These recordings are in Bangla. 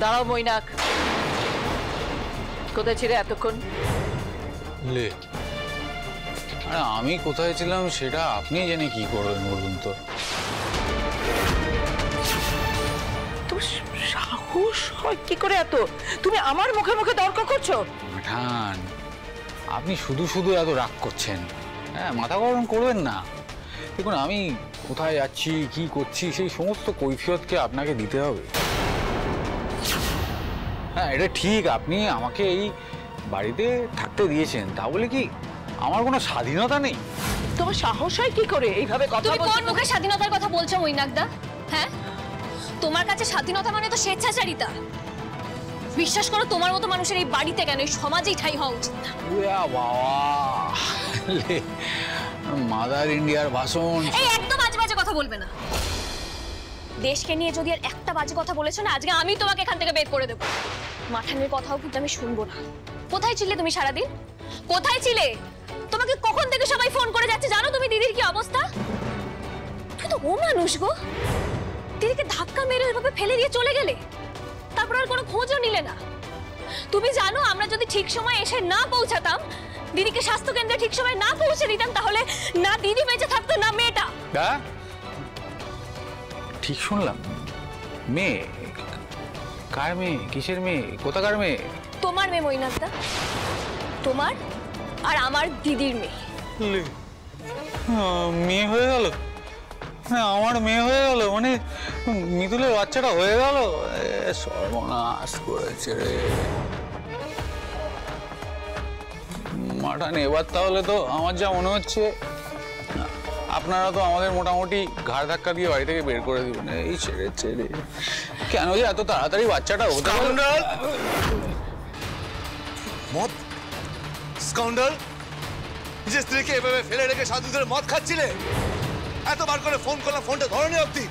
দাঁড়াও মৈনাক, কোথায় ছিলে এতক্ষণ? আরে আমি কোথায় ছিলাম সেটা আপনি জেনে কি করবেন বলুন তো? সাহস হয় কি করে এত? তুমি আমার মুখে মুখে তর্ক করছো? পাঠান, আপনি শুধু শুধু এত রাগ করছেন। হ্যাঁ, মাথা গরম করবেন না। দেখুন, আমি কোথায় যাচ্ছি, কি করছি, সেই সমস্ত কৈফিয়তকে আপনাকে দিতে হবে। হ্যাঁ, এটা ঠিক, আপনি আমাকে এই বাড়িতে থাকতে দিয়েছেন, তা বলে কি আমার কোনো স্বাধীনতা নেই? তোমার সাহস হয় কি করে এইভাবে কথা বলছো? তুমি কোন মুখে স্বাধীনতার কথা বলছো মৈনাকদা? হ্যাঁ, তোমার কাছে স্বাধীনতা মানে তো স্বেচ্ছাচারিতা। বিশ্বাস করো, তোমার মতো মানুষের এই বাড়িতে কেন, এই সমাজেই ঠাঁই হওয়া উচিত না। বাবা, মাদার ইন্ডিয়ার ভাষণ। এই একদম বাজে বাজে কথা বলবে না। দেশকে নিয়ে যদি আর একটা বাজে কথা বলেছো না, আজকে আমি তোমাকে এখান থেকে বের করে দেবো। মাঠানের কথাও কিন্তু আমি শুনবো না। কোথায় ছিলে তুমি সারাদিন? কোথায় ছিলে? তোমাকে কখন থেকে সবাই ফোন করে যাচ্ছে জানো তুমি দিদির কি অবস্থা? তুই তো ও মানুষ গো, দিদিকে ধাক্কা মেরে ওইভাবে ফেলে দিয়ে চলে গেলে, তারপর আর কোনো খোঁজও নিলে না। তুমি জানো আমরা যদি ঠিক সময় এসে না পৌঁছাতাম, দিদিকে স্বাস্থ্য কেন্দ্রে ঠিক সময় না পৌঁছে দিতাম, তাহলে না দিদি বেঁচে থাকতো না মেয়েটা। ঠিক শুনলাম? মেয়ে? কার মেয়ে? কিসের মেয়ে? কোথাকার মেয়ে? তোমার মেয়ে মৈনাকদা, তোমার আর আমার দিদির মেয়ে। মেয়ে হয়ে গেল? আমার মেয়ে হয়ে গেল মানে মিতুলের বাচ্চাটা হয়ে গেল? সর্বনাশ করেছে রে মাঠান। এবার তাহলে তো আমার যা মনে হচ্ছে আপনারা তো আমাদের মোটামুটি ঘাড় ধাক্কা দিয়ে বাড়ি থেকে বের করে দিবেন। এই ছেড়ে কেন যে এত তাড়াতাড়ি বাচ্চাটা হতে পারল? মদ স্কাউন্ডার, নিজের স্ত্রীকে এভাবে ফেলে রেখে সাধু ধরে মদ খাচ্ছিলে? এতবার করে ফোন করলাম, ফোনটা ধরনি অব্দি।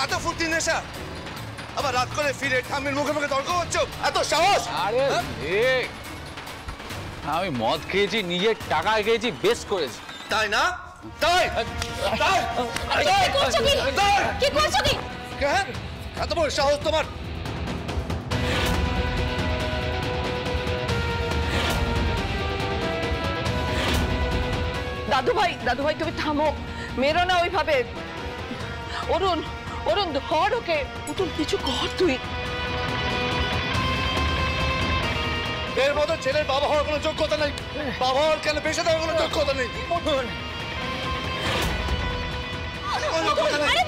এত ফুর্তি নেশা, আবার রাত করে ফিরে ঠাম্মির মুখে মুখে তর্ক করছো? এত সাহস? আরে আমি মদ খেয়েছি, নিজের টাকায় খেয়েছি, বেশ করেছি। তাই না? তাই কি করছো কি? এত বড় সাহস তোমার? দাদু ভাই তুমি থামো, মেরো না ওইভাবে। অরুণ ধর ওকে। পুতুল কিছু কর তুই। এর মতো ছেলের বাবা হওয়ার কোনো যোগ্যতা নেই। বাবা হওয়ার কেন পেশা দেওয়ার কোনো যোগ্যতা নেই। আরে